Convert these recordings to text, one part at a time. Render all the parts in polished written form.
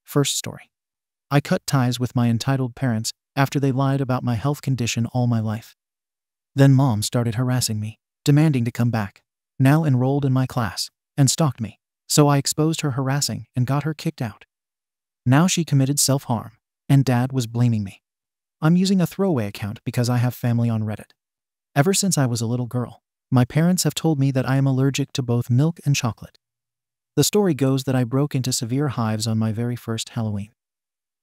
First story. I cut ties with my entitled parents after they lied about my health condition all my life. Then mom started harassing me, demanding to come back, now enrolled in my class, and stalked me, so I exposed her harassing and got her kicked out. Now she committed self-harm, and dad was blaming me. I'm using a throwaway account because I have family on Reddit. Ever since I was a little girl, my parents have told me that I am allergic to both milk and chocolate. The story goes that I broke into severe hives on my very first Halloween.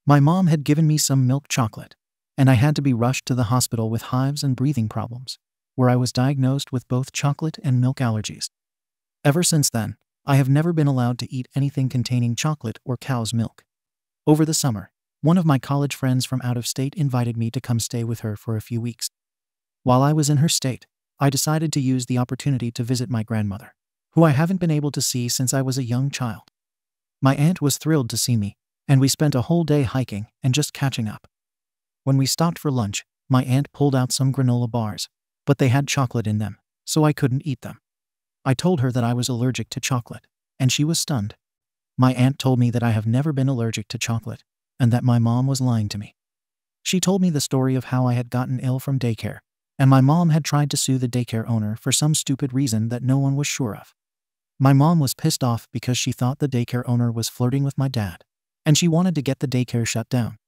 My mom had given me some milk chocolate, and I had to be rushed to the hospital with hives and breathing problems, where I was diagnosed with both chocolate and milk allergies. Ever since then, I have never been allowed to eat anything containing chocolate or cow's milk. Over the summer, one of my college friends from out of state invited me to come stay with her for a few weeks. While I was in her state, I decided to use the opportunity to visit my grandmother, who I haven't been able to see since I was a young child. My aunt was thrilled to see me, and we spent a whole day hiking and just catching up. When we stopped for lunch, my aunt pulled out some granola bars, but they had chocolate in them, so I couldn't eat them. I told her that I was allergic to chocolate, and she was stunned. My aunt told me that I have never been allergic to chocolate, and that my mom was lying to me. She told me the story of how I had gotten ill from daycare, and my mom had tried to sue the daycare owner for some stupid reason that no one was sure of. My mom was pissed off because she thought the daycare owner was flirting with my dad, and she wanted to get the daycare shut down.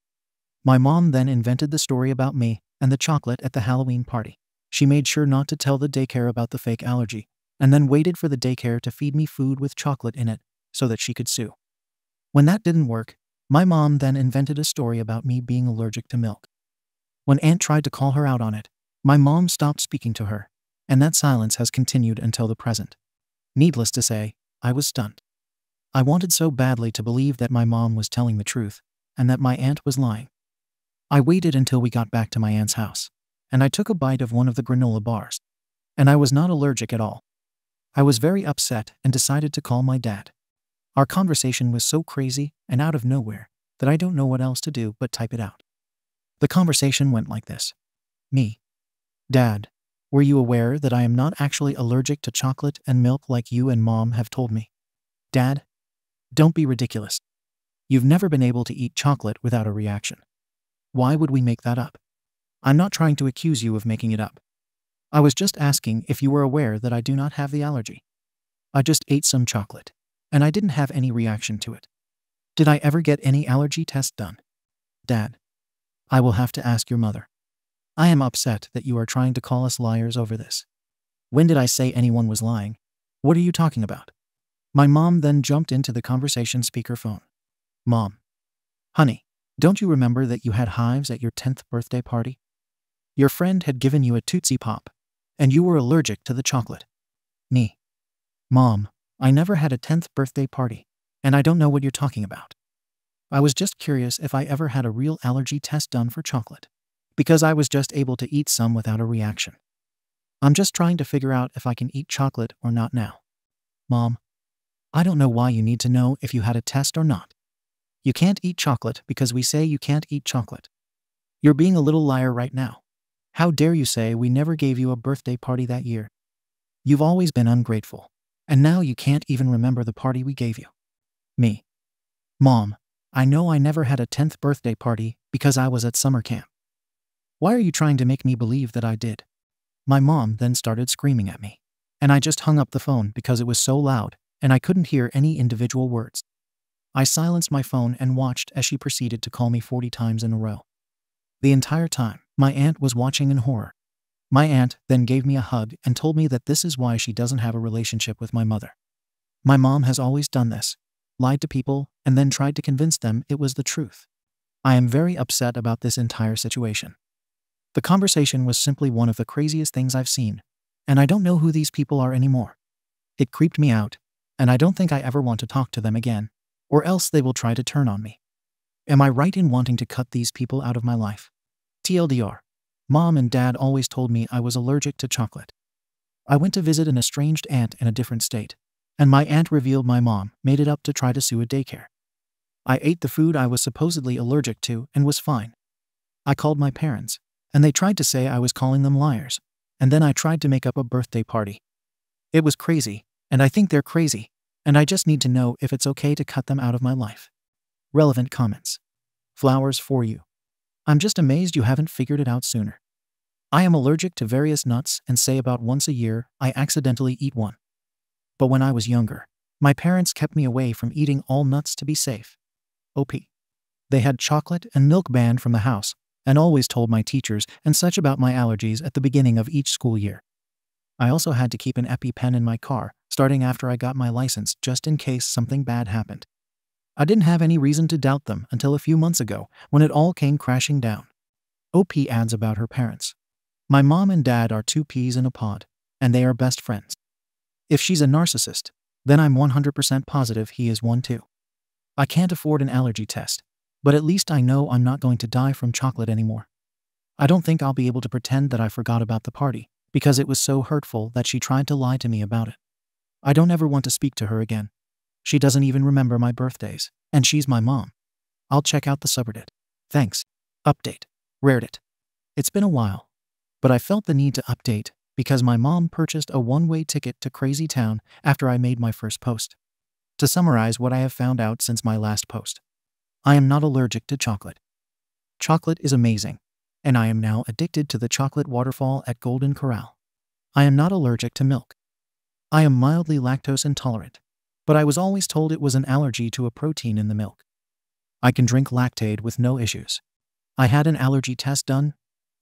My mom then invented the story about me and the chocolate at the Halloween party. She made sure not to tell the daycare about the fake allergy, and then waited for the daycare to feed me food with chocolate in it so that she could sue. When that didn't work, my mom then invented a story about me being allergic to milk. When Aunt tried to call her out on it, my mom stopped speaking to her, and that silence has continued until the present. Needless to say, I was stunned. I wanted so badly to believe that my mom was telling the truth, and that my aunt was lying. I waited until we got back to my aunt's house, and I took a bite of one of the granola bars, and I was not allergic at all. I was very upset and decided to call my dad. Our conversation was so crazy and out of nowhere that I don't know what else to do but type it out. The conversation went like this. Me. Dad, were you aware that I am not actually allergic to chocolate and milk like you and mom have told me? Dad, don't be ridiculous. You've never been able to eat chocolate without a reaction. Why would we make that up? I'm not trying to accuse you of making it up. I was just asking if you were aware that I do not have the allergy. I just ate some chocolate, and I didn't have any reaction to it. Did I ever get any allergy test done? Dad, I will have to ask your mother. I am upset that you are trying to call us liars over this. When did I say anyone was lying? What are you talking about? My mom then jumped into the conversation speakerphone. Mom. Honey, don't you remember that you had hives at your 10th birthday party? Your friend had given you a Tootsie Pop, and you were allergic to the chocolate. Me. Mom, I never had a 10th birthday party, and I don't know what you're talking about. I was just curious if I ever had a real allergy test done for chocolate, because I was just able to eat some without a reaction. I'm just trying to figure out if I can eat chocolate or not now. Mom, I don't know why you need to know if you had a test or not. You can't eat chocolate because we say you can't eat chocolate. You're being a little liar right now. How dare you say we never gave you a birthday party that year? You've always been ungrateful, and now you can't even remember the party we gave you. Me. Mom, I know I never had a 10th birthday party because I was at summer camp. Why are you trying to make me believe that I did? My mom then started screaming at me, and I just hung up the phone because it was so loud and I couldn't hear any individual words. I silenced my phone and watched as she proceeded to call me 40 times in a row. The entire time, my aunt was watching in horror. My aunt then gave me a hug and told me that this is why she doesn't have a relationship with my mother. My mom has always done this, lied to people, and then tried to convince them it was the truth. I am very upset about this entire situation. The conversation was simply one of the craziest things I've seen, and I don't know who these people are anymore. It creeped me out, and I don't think I ever want to talk to them again, or else they will try to turn on me. Am I right in wanting to cut these people out of my life? TLDR. Mom and Dad always told me I was allergic to chocolate. I went to visit an estranged aunt in a different state, and my aunt revealed my mom made it up to try to sue a daycare. I ate the food I was supposedly allergic to and was fine. I called my parents, and they tried to say I was calling them liars, and then I tried to make up a birthday party. It was crazy, and I think they're crazy, and I just need to know if it's okay to cut them out of my life. Relevant comments. Flowers for you. I'm just amazed you haven't figured it out sooner. I am allergic to various nuts and say about once a year I accidentally eat one. But when I was younger, my parents kept me away from eating all nuts to be safe. OP. They had chocolate and milk banned from the house, and always told my teachers and such about my allergies at the beginning of each school year. I also had to keep an EpiPen in my car, starting after I got my license just in case something bad happened. I didn't have any reason to doubt them until a few months ago when it all came crashing down. OP adds about her parents. My mom and dad are two peas in a pod, and they are best friends. If she's a narcissist, then I'm 100% positive he is one too. I can't afford an allergy test, but at least I know I'm not going to die from chocolate anymore. I don't think I'll be able to pretend that I forgot about the party, because it was so hurtful that she tried to lie to me about it. I don't ever want to speak to her again. She doesn't even remember my birthdays, and she's my mom. I'll check out the subreddit. Thanks. Update. Reddit. It's been a while, but I felt the need to update because my mom purchased a one-way ticket to Crazy Town after I made my first post. To summarize what I have found out since my last post. I am not allergic to chocolate. Chocolate is amazing, and I am now addicted to the chocolate waterfall at Golden Corral. I am not allergic to milk. I am mildly lactose intolerant, but I was always told it was an allergy to a protein in the milk. I can drink Lactaid with no issues. I had an allergy test done,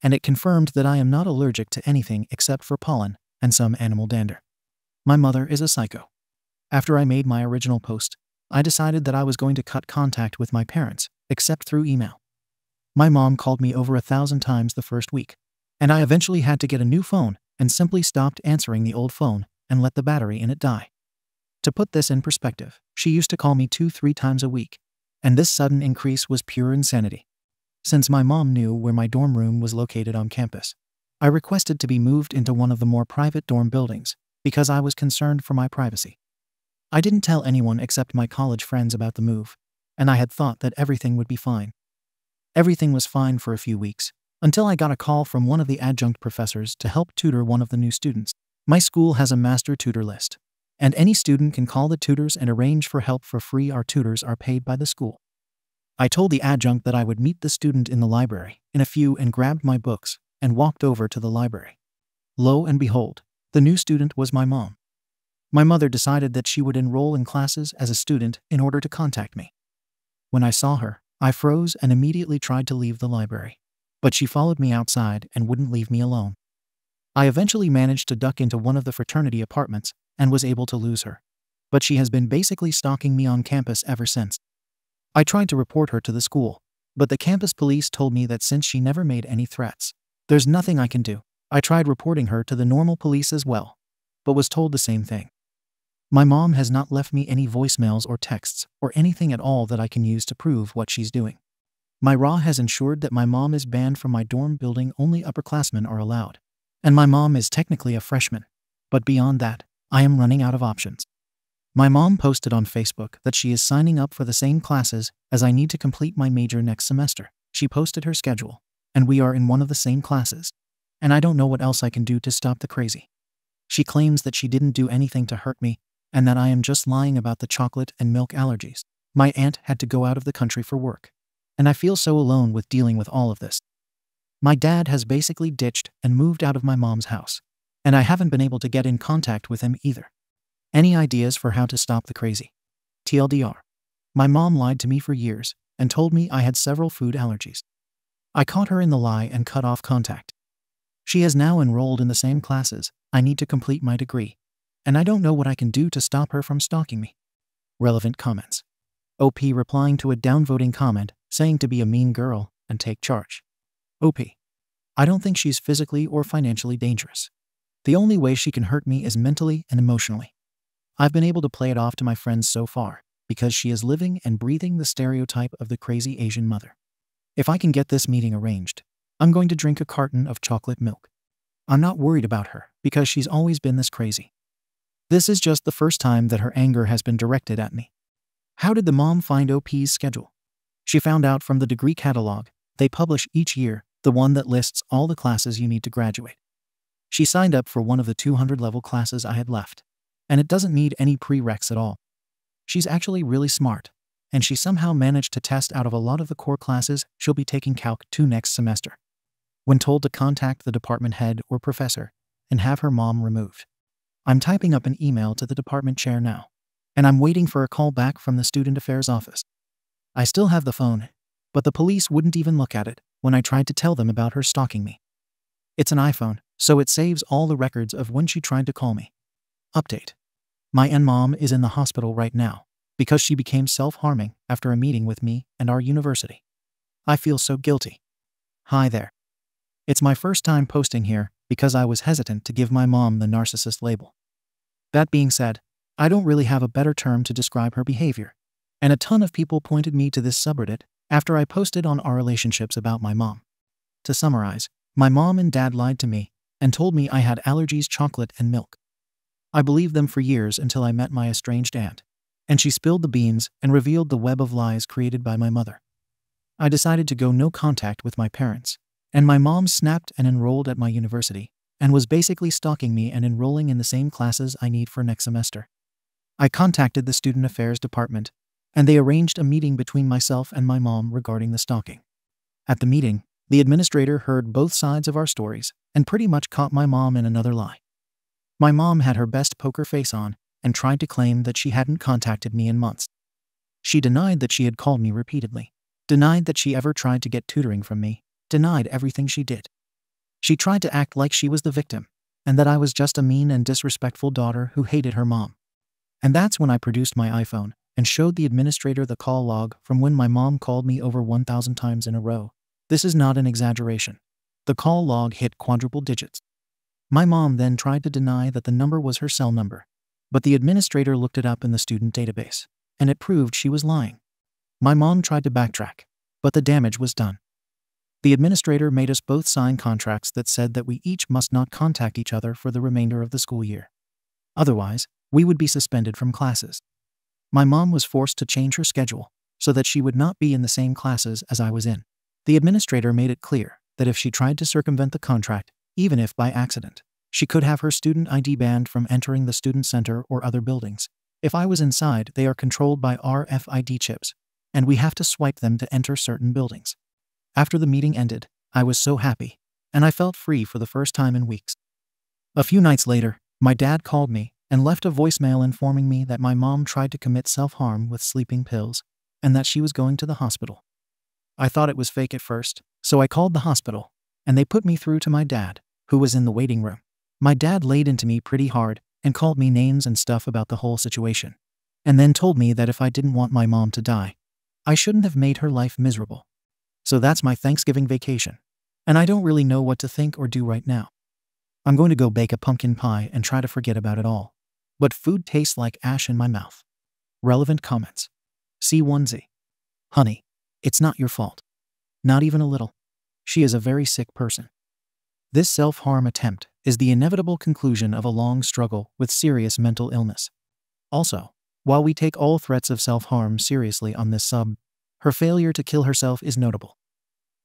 and it confirmed that I am not allergic to anything except for pollen and some animal dander. My mother is a psycho. After I made my original post, I decided that I was going to cut contact with my parents, except through email. My mom called me over 1,000 times the first week, and I eventually had to get a new phone and simply stopped answering the old phone and let the battery in it die. To put this in perspective, she used to call me 2-3 times a week, and this sudden increase was pure insanity. Since my mom knew where my dorm room was located on campus, I requested to be moved into one of the more private dorm buildings because I was concerned for my privacy. I didn't tell anyone except my college friends about the move, and I had thought that everything would be fine. Everything was fine for a few weeks, until I got a call from one of the adjunct professors to help tutor one of the new students. My school has a master tutor list, and any student can call the tutors and arrange for help for free. Our tutors are paid by the school. I told the adjunct that I would meet the student in the library in a few and grabbed my books and walked over to the library. Lo and behold, the new student was my mom. My mother decided that she would enroll in classes as a student in order to contact me. When I saw her, I froze and immediately tried to leave the library, but she followed me outside and wouldn't leave me alone. I eventually managed to duck into one of the fraternity apartments and was able to lose her, but she has been basically stalking me on campus ever since. I tried to report her to the school, but the campus police told me that since she never made any threats, there's nothing I can do. I tried reporting her to the normal police as well, but was told the same thing. My mom has not left me any voicemails or texts or anything at all that I can use to prove what she's doing. My RA has ensured that my mom is banned from my dorm building. Only upperclassmen are allowed, and my mom is technically a freshman, but beyond that, I am running out of options. My mom posted on Facebook that she is signing up for the same classes as I need to complete my major next semester. She posted her schedule, and we are in one of the same classes, and I don't know what else I can do to stop the crazy. She claims that she didn't do anything to hurt me, and that I am just lying about the chocolate and milk allergies. My aunt had to go out of the country for work, and I feel so alone with dealing with all of this. My dad has basically ditched and moved out of my mom's house, and I haven't been able to get in contact with him either. Any ideas for how to stop the crazy? TLDR. My mom lied to me for years and told me I had several food allergies. I caught her in the lie and cut off contact. She has now enrolled in the same classes I need to complete my degree, and I don't know what I can do to stop her from stalking me. Relevant comments. OP replying to a downvoting comment saying to be a mean girl and take charge. OP. I don't think she's physically or financially dangerous. The only way she can hurt me is mentally and emotionally. I've been able to play it off to my friends so far because she is living and breathing the stereotype of the crazy Asian mother. If I can get this meeting arranged, I'm going to drink a carton of chocolate milk. I'm not worried about her because she's always been this crazy. This is just the first time that her anger has been directed at me. How did the mom find OP's schedule? She found out from the degree catalog they publish each year, the one that lists all the classes you need to graduate. She signed up for one of the 200 level classes I had left, and it doesn't need any prereqs at all. She's actually really smart, and she somehow managed to test out of a lot of the core classes she'll be taking Calc 2 next semester. When told to contact the department head or professor and have her mom removed. I'm typing up an email to the department chair now, and I'm waiting for a call back from the student affairs office. I still have the phone, but the police wouldn't even look at it when I tried to tell them about her stalking me. It's an iPhone, so it saves all the records of when she tried to call me. Update. My mom is in the hospital right now because she became self-harming after a meeting with me and our university. I feel so guilty. Hi there. It's my first time posting here because I was hesitant to give my mom the narcissist label. That being said, I don't really have a better term to describe her behavior, and a ton of people pointed me to this subreddit after I posted on our relationships about my mom. To summarize, my mom and dad lied to me and told me I had allergies, chocolate, and milk. I believed them for years until I met my estranged aunt, and she spilled the beans and revealed the web of lies created by my mother. I decided to go no contact with my parents, and my mom snapped and enrolled at my university and was basically stalking me and enrolling in the same classes I need for next semester. I contacted the student affairs department, and they arranged a meeting between myself and my mom regarding the stalking. At the meeting, the administrator heard both sides of our stories and pretty much caught my mom in another lie. My mom had her best poker face on and tried to claim that she hadn't contacted me in months. She denied that she had called me repeatedly, denied that she ever tried to get tutoring from me, denied everything she did. She tried to act like she was the victim, and that I was just a mean and disrespectful daughter who hated her mom. And that's when I produced my iPhone and showed the administrator the call log from when my mom called me over 1,000 times in a row. This is not an exaggeration. The call log hit quadruple digits. My mom then tried to deny that the number was her cell number, but the administrator looked it up in the student database, and it proved she was lying. My mom tried to backtrack, but the damage was done. The administrator made us both sign contracts that said that we each must not contact each other for the remainder of the school year. Otherwise, we would be suspended from classes. My mom was forced to change her schedule so that she would not be in the same classes as I was in. The administrator made it clear that if she tried to circumvent the contract, even if by accident, she could have her student ID banned from entering the student center or other buildings. If I was inside, they are controlled by RFID chips, and we have to swipe them to enter certain buildings. After the meeting ended, I was so happy, and I felt free for the first time in weeks. A few nights later, my dad called me and left a voicemail informing me that my mom tried to commit self-harm with sleeping pills and that she was going to the hospital. I thought it was fake at first, so I called the hospital, and they put me through to my dad, who was in the waiting room. My dad laid into me pretty hard and called me names and stuff about the whole situation, and then told me that if I didn't want my mom to die, I shouldn't have made her life miserable. So that's my Thanksgiving vacation, and I don't really know what to think or do right now. I'm going to go bake a pumpkin pie and try to forget about it all. But food tastes like ash in my mouth. Relevant comments. C1Z. Honey, it's not your fault. Not even a little. She is a very sick person. This self-harm attempt is the inevitable conclusion of a long struggle with serious mental illness. Also, while we take all threats of self-harm seriously on this sub, her failure to kill herself is notable.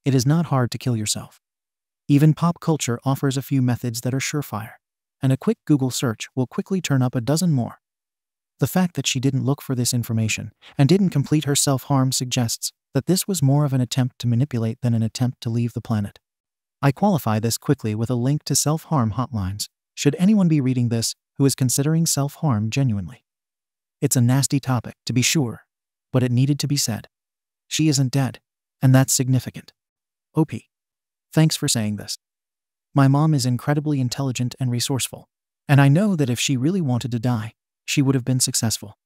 It is not hard to kill yourself. Even pop culture offers a few methods that are surefire, and a quick Google search will quickly turn up a dozen more. The fact that she didn't look for this information and didn't complete her self-harm suggests that this was more of an attempt to manipulate than an attempt to leave the planet. I qualify this quickly with a link to self-harm hotlines, should anyone be reading this who is considering self-harm genuinely. It's a nasty topic, to be sure, but it needed to be said. She isn't dead, and that's significant. OP. Thanks for saying this. My mom is incredibly intelligent and resourceful, and I know that if she really wanted to die, she would have been successful.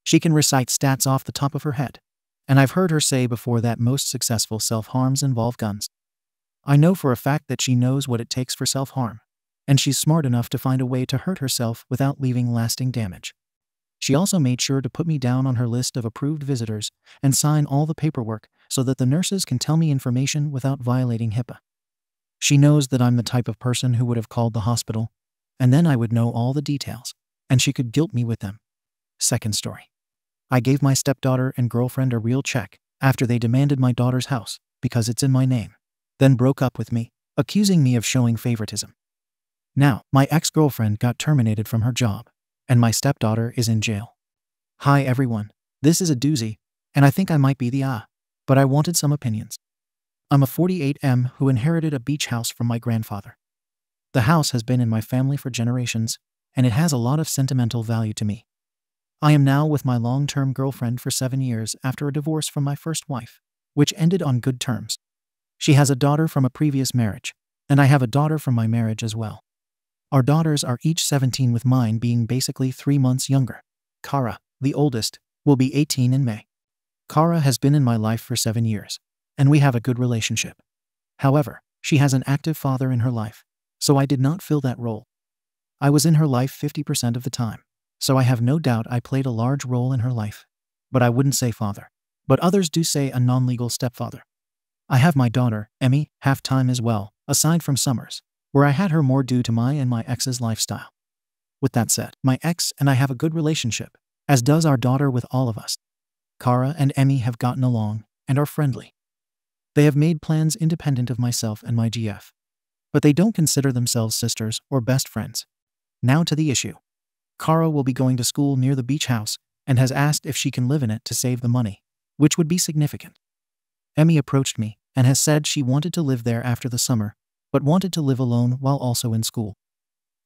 She can recite stats off the top of her head, and I've heard her say before that most successful self-harms involve guns. I know for a fact that she knows what it takes for self-harm, and she's smart enough to find a way to hurt herself without leaving lasting damage. She also made sure to put me down on her list of approved visitors and sign all the paperwork so that the nurses can tell me information without violating HIPAA. She knows that I'm the type of person who would have called the hospital, and then I would know all the details, and she could guilt me with them. Second story. I gave my stepdaughter and girlfriend a real check after they demanded my daughter's house because it's in my name, then broke up with me, accusing me of showing favoritism. Now, my ex-girlfriend got terminated from her job, and my stepdaughter is in jail. Hi everyone, this is a doozy, And I think I might be the but I wanted some opinions. I'm a 48M who inherited a beach house from my grandfather. The house has been in my family for generations, and it has a lot of sentimental value to me. I am now with my long-term girlfriend for 7 years after a divorce from my first wife, which ended on good terms. She has a daughter from a previous marriage, and I have a daughter from my marriage as well. Our daughters are each 17, with mine being basically 3 months younger. Kara, the oldest, will be 18 in May. Kara has been in my life for 7 years, and we have a good relationship. However, she has an active father in her life, so I did not fill that role. I was in her life 50% of the time, so I have no doubt I played a large role in her life. But I wouldn't say father. But others do say a non-legal stepfather. I have my daughter, Emmy, half-time as well, aside from summers, where I had her more due to my and my ex's lifestyle. With that said, my ex and I have a good relationship, as does our daughter with all of us. Kara and Emmy have gotten along and are friendly. They have made plans independent of myself and my GF. But they don't consider themselves sisters or best friends. Now to the issue. Kara will be going to school near the beach house and has asked if she can live in it to save the money, which would be significant. Emmy approached me and has said she wanted to live there after the summer, but wanted to live alone while also in school.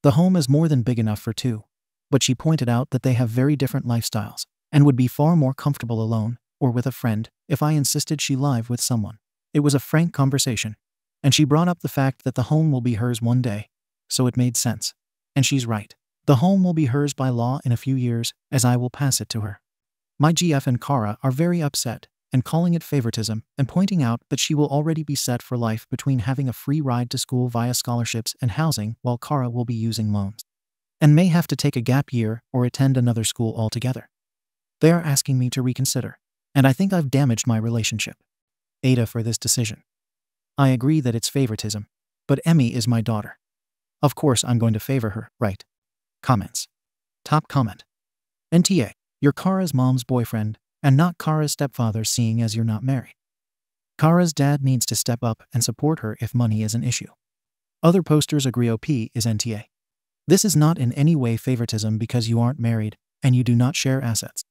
The home is more than big enough for two, but she pointed out that they have very different lifestyles and would be far more comfortable alone or with a friend if I insisted she live with someone. It was a frank conversation, and she brought up the fact that the home will be hers one day, so it made sense. And she's right. The home will be hers by law in a few years, as I will pass it to her. My GF and Kara are very upset and calling it favoritism and pointing out that she will already be set for life between having a free ride to school via scholarships and housing, while Kara will be using loans and may have to take a gap year or attend another school altogether. They are asking me to reconsider, and I think I've damaged my relationship. AITA for this decision. I agree that it's favoritism, but Emmy is my daughter. Of course I'm going to favor her, right? Comments. Top comment. NTA, you're Kara's mom's boyfriend, and not Kara's stepfather, seeing as you're not married. Kara's dad needs to step up and support her if money is an issue. Other posters agree. OP is NTA. This is not in any way favoritism because you aren't married and you do not share assets.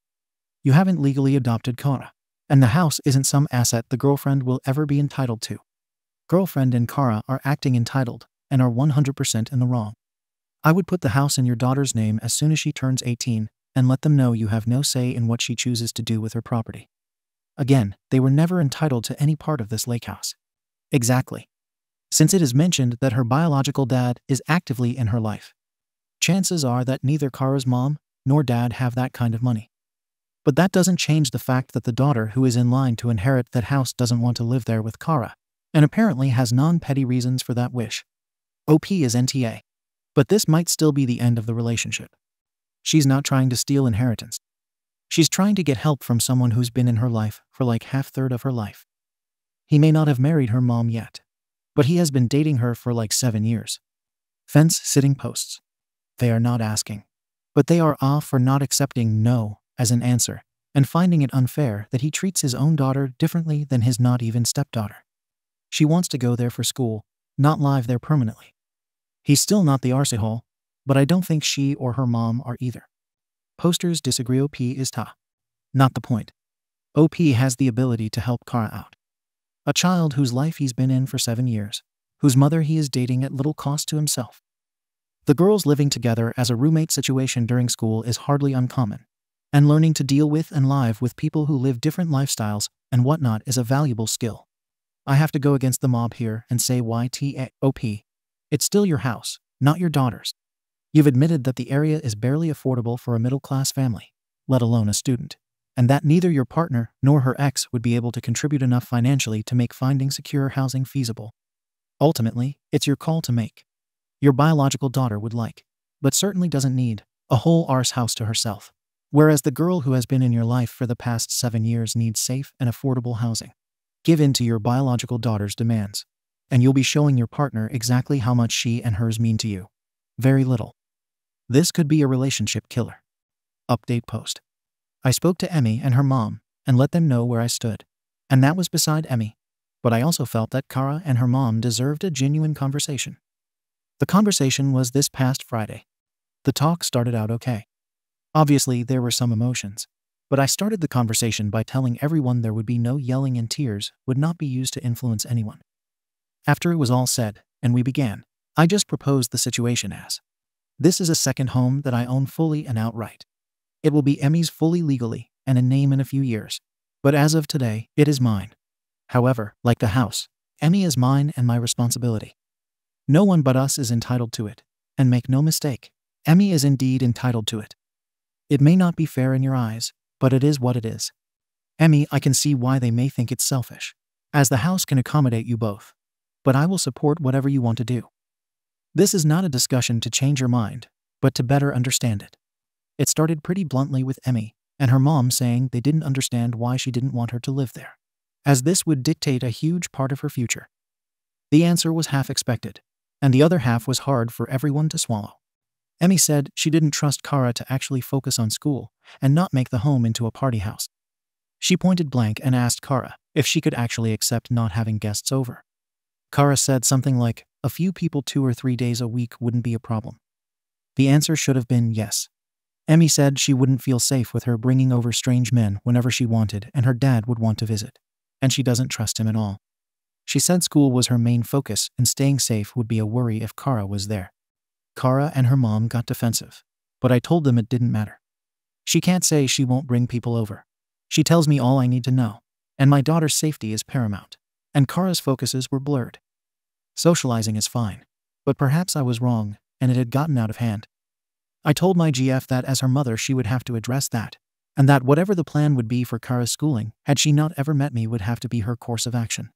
You haven't legally adopted Kara, and the house isn't some asset the girlfriend will ever be entitled to. Girlfriend and Kara are acting entitled and are 100% in the wrong. I would put the house in your daughter's name as soon as she turns 18 and let them know you have no say in what she chooses to do with her property. Again, they were never entitled to any part of this lake house. Exactly. Since it is mentioned that her biological dad is actively in her life, chances are that neither Kara's mom nor dad have that kind of money. But that doesn't change the fact that the daughter who is in line to inherit that house doesn't want to live there with Kara, and apparently has non-petty reasons for that wish. OP is NTA. But this might still be the end of the relationship. She's not trying to steal inheritance. She's trying to get help from someone who's been in her life for like half-third of her life. He may not have married her mom yet, but he has been dating her for like 7 years. Fence-sitting posts. They are not asking, but they are off for not accepting no as an answer and finding it unfair that he treats his own daughter differently than his not even stepdaughter. She wants to go there for school, not live there permanently. He's still not the arsehole, but I don't think she or her mom are either. Posters disagree. OP is not the point. OP has the ability to help Kara out. A child whose life he's been in for 7 years, whose mother he is dating at little cost to himself. The girls living together as a roommate situation during school is hardly uncommon, and learning to deal with and live with people who live different lifestyles and whatnot is a valuable skill. I have to go against the mob here and say YTA. OP. It's still your house, not your daughter's. You've admitted that the area is barely affordable for a middle-class family, let alone a student, and that neither your partner nor her ex would be able to contribute enough financially to make finding secure housing feasible. Ultimately, it's your call to make. Your biological daughter would like, but certainly doesn't need, a whole arse house to herself, whereas the girl who has been in your life for the past 7 years needs safe and affordable housing. Give in to your biological daughter's demands, and you'll be showing your partner exactly how much she and hers mean to you. Very little. This could be a relationship killer. Update post. I spoke to Emmy and her mom and let them know where I stood, and that was beside Emmy, but I also felt that Kara and her mom deserved a genuine conversation. The conversation was this past Friday. The talk started out okay. Obviously, there were some emotions, But I started the conversation by telling everyone there would be no yelling, and tears would not be used to influence anyone. After it was all said, and we began, I just proposed the situation as, this is a second home that I own fully and outright. It will be Emmy's fully legally and in name in a few years. But as of today, it is mine. However, like the house, Emmy is mine and my responsibility. No one but us is entitled to it. And make no mistake, Emmy is indeed entitled to it. It may not be fair in your eyes, but it is what it is. Emmy, I can see why they may think it's selfish, as the house can accommodate you both. But I will support whatever you want to do. This is not a discussion to change your mind, but to better understand it. It started pretty bluntly with Emmy and her mom saying they didn't understand why she didn't want her to live there, as this would dictate a huge part of her future. The answer was half expected, and the other half was hard for everyone to swallow. Emmy said she didn't trust Kara to actually focus on school and not make the home into a party house. She pointed blank and asked Kara if she could actually accept not having guests over. Kara said something like, a few people 2 or 3 days a week wouldn't be a problem. The answer should have been yes. Emmy said she wouldn't feel safe with her bringing over strange men whenever she wanted, and her dad would want to visit, and she doesn't trust him at all. She said school was her main focus and staying safe would be a worry if Kara was there. Kara and her mom got defensive, but I told them it didn't matter. She can't say she won't bring people over. She tells me all I need to know, and my daughter's safety is paramount, and Kara's focuses were blurred. Socializing is fine, but perhaps I was wrong and it had gotten out of hand. I told my GF that as her mother she would have to address that, and that whatever the plan would be for Kara's schooling, had she not ever met me, would have to be her course of action.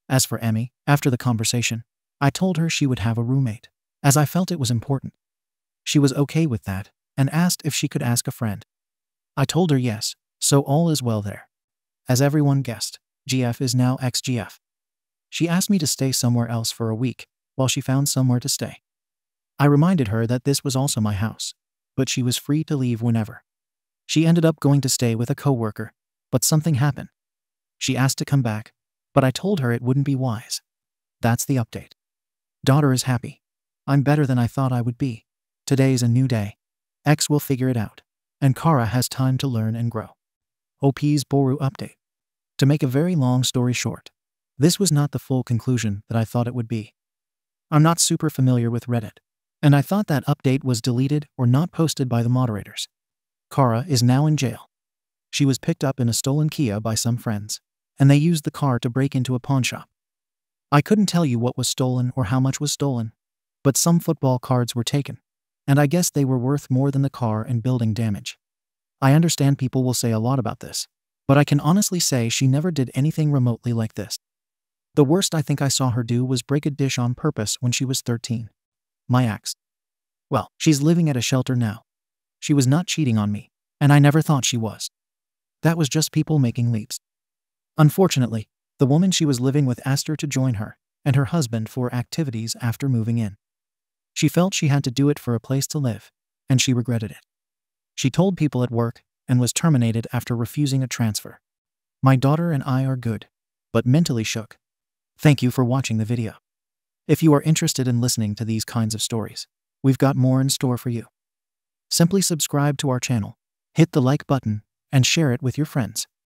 As for Emmy, after the conversation, I told her she would have a roommate, as I felt it was important. She was okay with that, and asked if she could ask a friend. I told her yes, so all is well there. As everyone guessed, GF is now ex-GF. She asked me to stay somewhere else for a week, while she found somewhere to stay. I reminded her that this was also my house, but she was free to leave whenever. She ended up going to stay with a coworker, but something happened. She asked to come back, but I told her it wouldn't be wise. That's the update. Daughter is happy. I'm better than I thought I would be. Today's a new day. X will figure it out, and Kara has time to learn and grow. OP's Boru update. To make a very long story short, this was not the full conclusion that I thought it would be. I'm not super familiar with Reddit, and I thought that update was deleted or not posted by the moderators. Kara is now in jail. She was picked up in a stolen Kia by some friends, and they used the car to break into a pawn shop. I couldn't tell you what was stolen or how much was stolen, but some football cards were taken, and I guess they were worth more than the car and building damage. I understand people will say a lot about this, but I can honestly say she never did anything remotely like this. The worst I think I saw her do was break a dish on purpose when she was 13. My ex. Well, she's living at a shelter now. She was not cheating on me, and I never thought she was. That was just people making leaps. Unfortunately, the woman she was living with asked her to join her and her husband for activities after moving in. She felt she had to do it for a place to live, and she regretted it. She told people at work and was terminated after refusing a transfer. My daughter and I are good, but mentally shook. Thank you for watching the video. If you are interested in listening to these kinds of stories, we've got more in store for you. Simply subscribe to our channel, hit the like button, and share it with your friends.